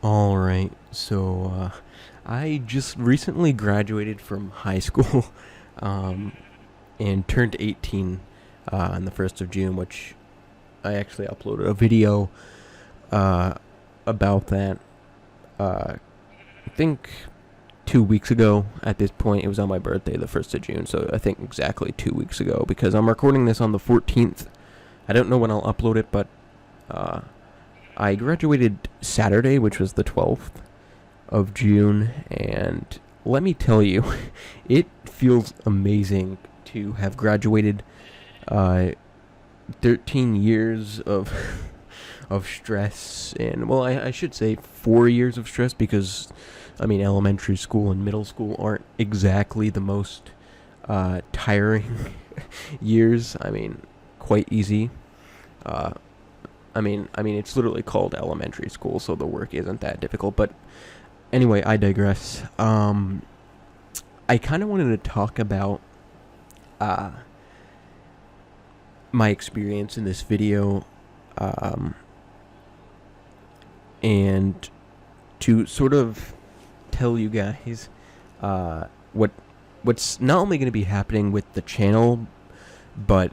Alright, I just recently graduated from high school um, and turned 18 on the 1st of June, which I actually uploaded a video uh, about that, I think 2 weeks ago at this point. It was on my birthday, the 1st of June, so I think exactly 2 weeks ago because I'm recording this on the 14th. I don't know when I'll upload it, but uh, I graduated Saturday, which was the 12th of June, and let me tell you, it feels amazing to have graduated 13 years of of stress, and well, I should say 4 years of stress because, I mean, elementary school and middle school aren't exactly the most tiring years. I mean, quite easy. Uh, I mean, it's literally called elementary school, so the work isn't that difficult. But anyway, I digress. I kind of wanted to talk about uh, my experience in this video, um, and to sort of tell you guys what what's not only going to be happening with the channel, but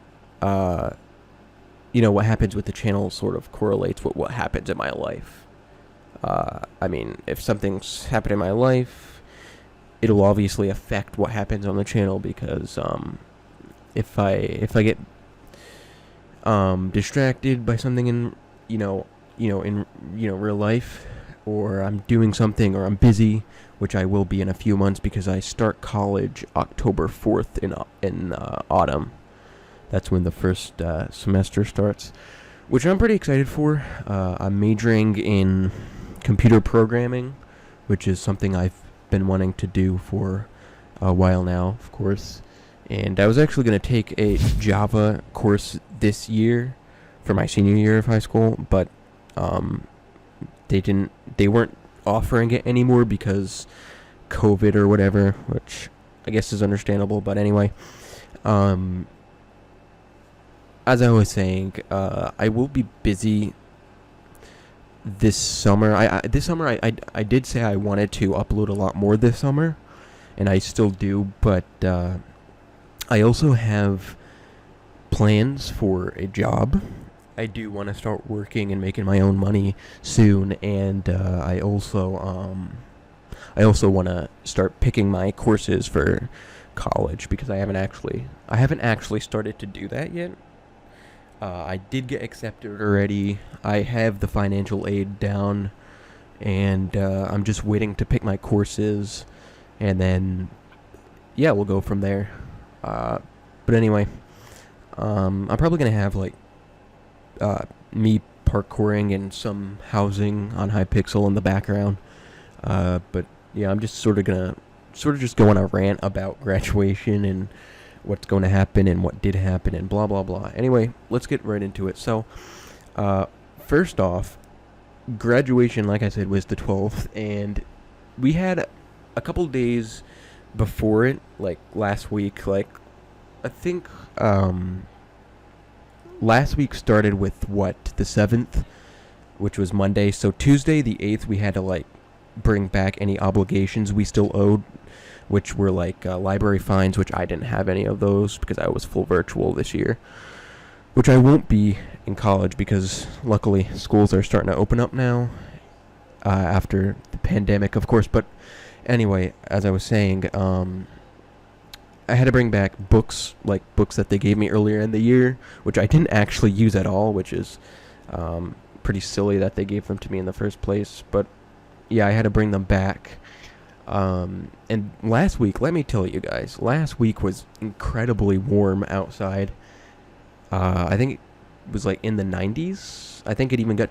what happens with the channel sort of correlates with what happens in my life. I mean, if something's happened in my life, it'll obviously affect what happens on the channel because if I get distracted by something in real life, or I'm doing something, or I'm busy, which I will be in a few months because I start college October 4th in autumn. That's when the first semester starts, which I'm pretty excited for. I'm majoring in computer programming, which is something I've been wanting to do for a while now, of course. And I was actually going to take a Java course this year for my senior year of high school, but they weren't offering it anymore because COVID or whatever, which I guess is understandable. But anyway, as I was saying, I will be busy this summer. I did say I wanted to upload a lot more this summer, and I still do, but I also have plans for a job. I do want to start working and making my own money soon, and I also want to start picking my courses for college because I haven't actually started to do that yet. I did get accepted already. I have the financial aid down, and I'm just waiting to pick my courses, and then yeah, we'll go from there. But anyway, I'm probably gonna have like me parkouring and some housing on Hypixel in the background. But yeah, I'm just sort of just go on a rant about graduation and what's going to happen and what did happen and blah blah blah. Anyway, let's get right into it. So, first off, graduation, like I said, was the 12th, and we had a couple days before it, like last week. Like, I think last week started with the 7th, which was Monday. So Tuesday the 8th, we had to like bring back any obligations we still owed, which were like library fines, which I didn't have any of those because I was full virtual this year, which I won't be in college because luckily schools are starting to open up now after the pandemic, of course. But anyway, as I was saying, I had to bring back books that they gave me earlier in the year, which I didn't actually use at all, which is pretty silly that they gave them to me in the first place. But yeah, I had to bring them back. And last week, let me tell you guys, last week was incredibly warm outside. I think it was like in the 90s. I think it even got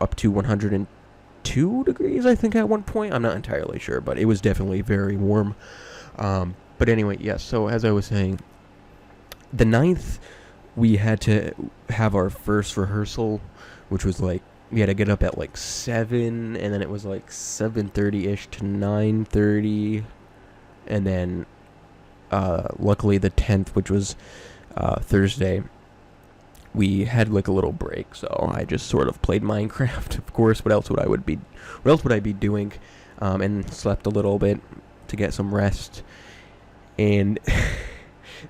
up to 102 degrees, I think, at one point. I'm not entirely sure, but it was definitely very warm. But anyway, yes, so as I was saying, the 9th, we had to have our first rehearsal, which was like, we had to get up at like 7, and then it was like 7:30-ish to 9:30, and then luckily the 10th, which was Thursday, we had like a little break, so I just sort of played Minecraft. Of course, what else would I be doing? And slept a little bit to get some rest. And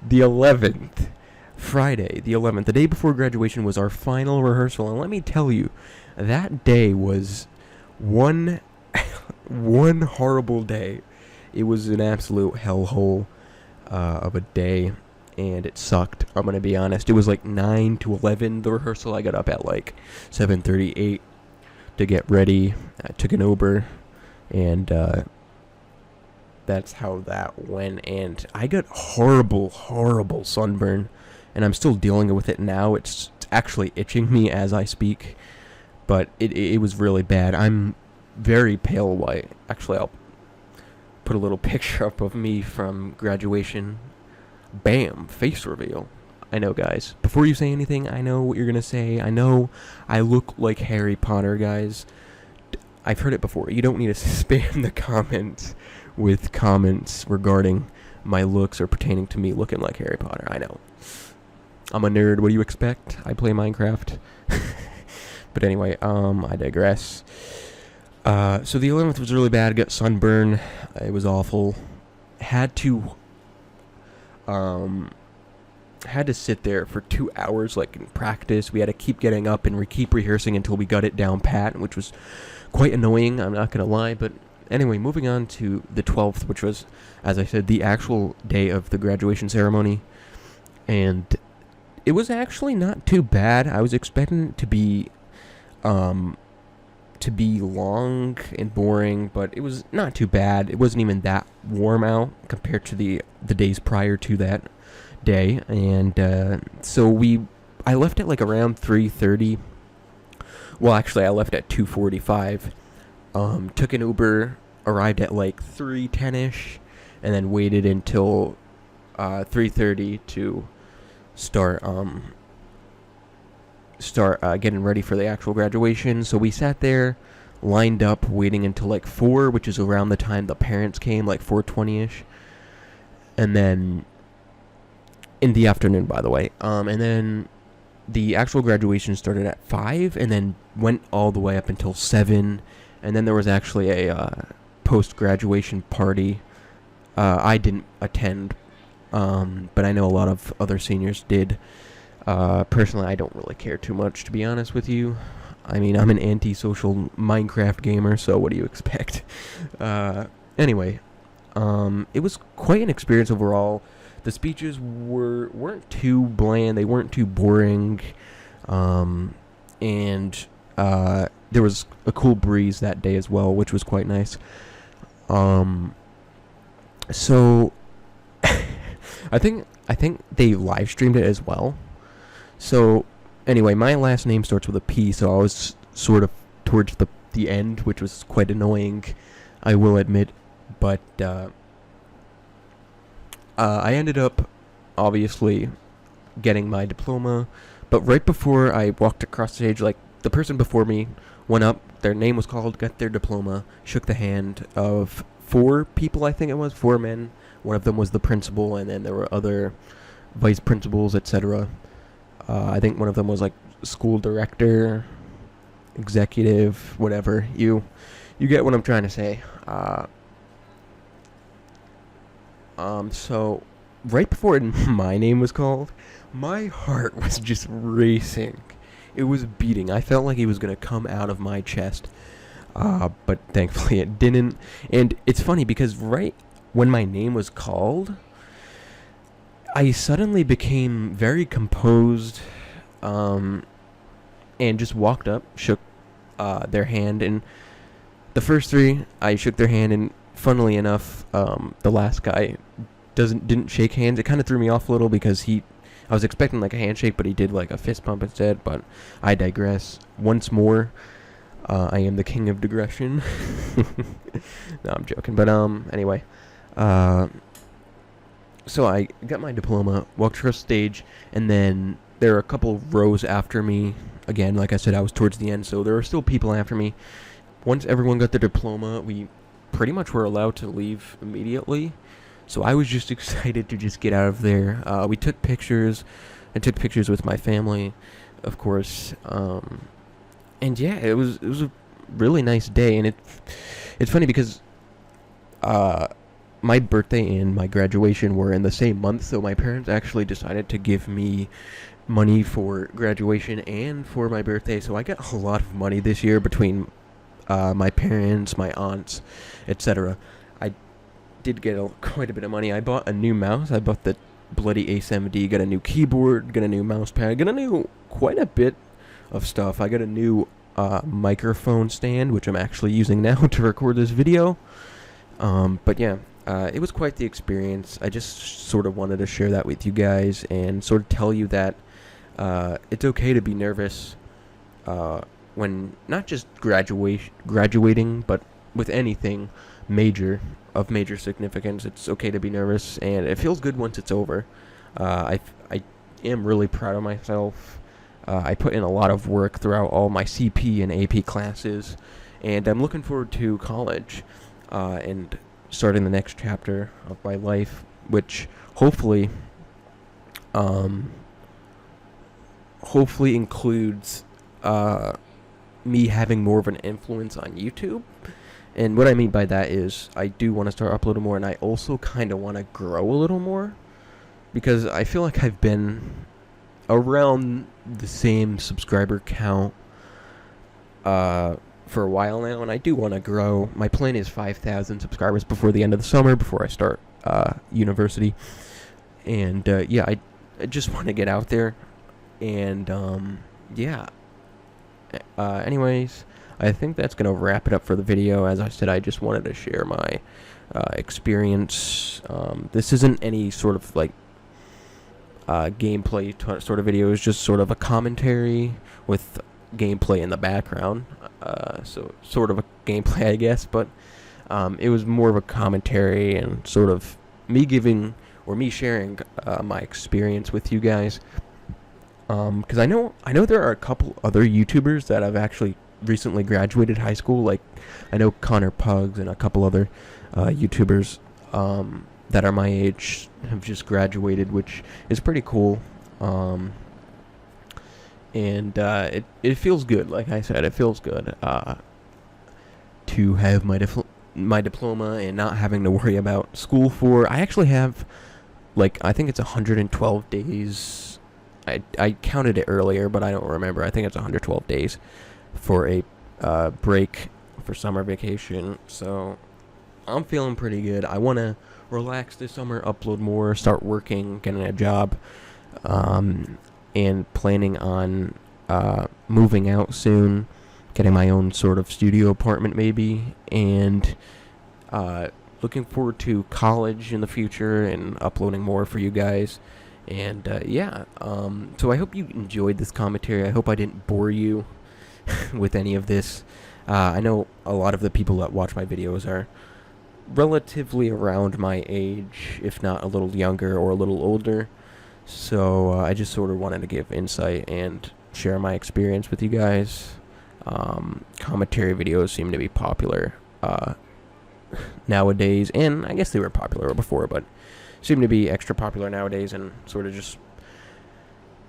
the 11th, Friday, the 11th, the day before graduation, was our final rehearsal, and let me tell you, that day was one one horrible day. It was an absolute hellhole of a day, and it sucked. I'm gonna be honest. It was like 9 to 11 the rehearsal. I got up at like 7:38 to get ready. I took an Uber, and that's how that went. And I got horrible sunburn, and I'm still dealing with it now. It's actually itching me as I speak, but it was really bad. I'm very pale white. Actually, I'll put a little picture up of me from graduation. Bam, face reveal. I know, guys. Before you say anything, I know what you're gonna say. I know I look like Harry Potter, guys. I've heard it before. You don't need to spam the comments with comments regarding my looks or pertaining to me looking like Harry Potter. I know. I'm a nerd. What do you expect? I play Minecraft. But anyway, I digress. So the 11th was really bad. Got sunburn. It was awful. Had to sit there for 2 hours, like in practice. We had to keep getting up and keep rehearsing until we got it down pat, which was quite annoying, I'm not gonna lie. But anyway, moving on to the 12th, which was, as I said, the actual day of the graduation ceremony. And it was actually not too bad. I was expecting it to be long and boring, but it was not too bad. It wasn't even that warm out compared to the days prior to that day. And so I left at like around 3:30. Well, actually, I left at 2:45. Took an Uber, arrived at like 3:10ish, and then waited until 3:30 to start getting ready for the actual graduation. So we sat there, lined up, waiting until like 4, which is around the time the parents came, like 4:20ish. And then in the afternoon, by the way. And then the actual graduation started at 5 and then went all the way up until 7. And then there was actually a post-graduation party. I didn't attend, but I know a lot of other seniors did. Personally, I don't really care too much, to be honest with you. I mean, I'm an anti-social Minecraft gamer, so what do you expect? Anyway, it was quite an experience overall. The speeches weren't too bland, they weren't too boring, and there was a cool breeze that day as well, which was quite nice. So I think they live streamed it as well. So anyway, my last name starts with a P, so I was sort of towards the end, which was quite annoying, I will admit. But I ended up obviously getting my diploma. But right before I walked across the stage, like, the person before me went up, their name was called, got their diploma, shook the hand of 4 people, I think it was, 4 men. One of them was the principal, and then there were other vice principals, etc. I think one of them was like school director, executive, whatever. You get what I'm trying to say. So right before my name was called, my heart was just racing. It was beating. I felt like it was gonna come out of my chest. But thankfully it didn't. And it's funny because right when my name was called, I suddenly became very composed, and just walked up, shook their hand, and the first 3, I shook their hand, and funnily enough, the last guy didn't shake hands. It kind of threw me off a little because I was expecting like a handshake, but he did like a fist bump instead. But I digress. Once more, I am the king of digression. No, I'm joking. But anyway, so I got my diploma, walked across the stage, and then there were a couple rows after me. Again, like I said, I was towards the end, so there were still people after me. Once everyone got their diploma, we pretty much were allowed to leave immediately. So I was just excited to just get out of there. We took pictures I took pictures with my family, of course. And yeah, it was a really nice day, and it's funny because my birthday and my graduation were in the same month, so my parents actually decided to give me money for graduation and for my birthday, so I got a lot of money this year between my parents, my aunts, etc. I did get quite a bit of money. I bought a new mouse. I bought the bloody A7D, got a new keyboard, got a new mouse pad, got a new quite a bit of stuff. I got a new microphone stand, which I'm actually using now to record this video. But yeah, it was quite the experience. I just sort of wanted to share that with you guys and sort of tell you that it's okay to be nervous when not just graduating, but with anything of major significance. It's okay to be nervous, and it feels good once it's over. I am really proud of myself. I put in a lot of work throughout all my CP and AP classes, and I'm looking forward to college and starting the next chapter of my life, which hopefully includes me having more of an influence on YouTube. And what I mean by that is I do want to start uploading more, and I also kind of want to grow a little more, because I feel like I've been around the same subscriber count for a while now, and I do want to grow. My plan is 5,000 subscribers before the end of the summer, before I start university. And yeah, I just want to get out there. And yeah. Anyways, I think that's going to wrap it up for the video. As I said, I just wanted to share my experience. This isn't any sort of like gameplay sort of video. It's just sort of a commentary with gameplay in the background. So sort of a gameplay, I guess, but it was more of a commentary and sort of me sharing my experience with you guys. Because I know there are a couple other YouTubers that have actually recently graduated high school. Like, I know Connor Pugs and a couple other YouTubers that are my age have just graduated, which is pretty cool. And it feels good. Like I said, it feels good to have my diploma and not having to worry about school for. I actually have, like, I think it's 112 days. I counted it earlier, but I don't remember. I think it's 112 days for a break for summer vacation. So I'm feeling pretty good. I want to relax this summer, upload more, start working, getting a job, and planning on moving out soon, getting my own sort of studio apartment maybe, and looking forward to college in the future and uploading more for you guys. And yeah, so I hope you enjoyed this commentary. I hope I didn't bore you with any of this. I know a lot of the people that watch my videos are relatively around my age, if not a little younger or a little older. So I just sort of wanted to give insight and share my experience with you guys. Commentary videos seem to be popular nowadays, and I guess they were popular before, but seem to be extra popular nowadays, and sort of just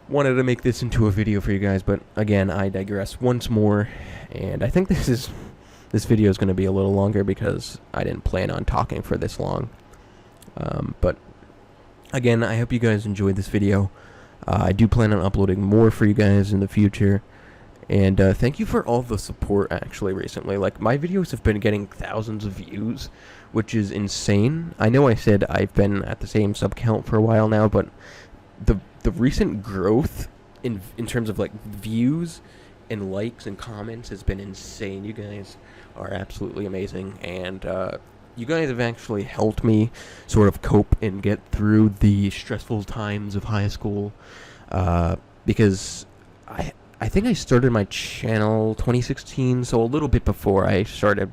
wanted to make this into a video for you guys. But again, I digress once more, and I think this video is going to be a little longer because I didn't plan on talking for this long. But again, I hope you guys enjoyed this video. I do plan on uploading more for you guys in the future. And thank you for all the support, actually, recently. Like, my videos have been getting thousands of views, which is insane. I know I said I've been at the same sub count for a while now, but the recent growth in terms of, like, views and likes and comments has been insane. You guys are absolutely amazing. And you guys have actually helped me sort of cope and get through the stressful times of high school. Because I think I started my channel 2016, so a little bit before I started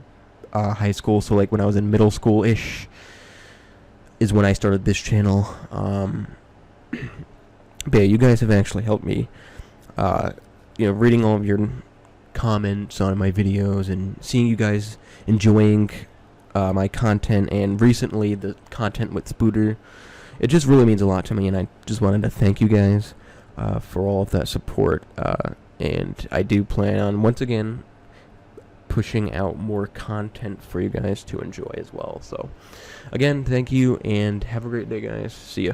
high school. So like when I was in middle school-ish is when I started this channel. But yeah, you guys have actually helped me. Reading all of your comments on my videos and seeing you guys enjoying my content, and recently the content with Spooter. It just really means a lot to me, and I just wanted to thank you guys. for all of that support. And I do plan on, once again, pushing out more content for you guys to enjoy as well. So, again, thank you, and have a great day, guys. See ya.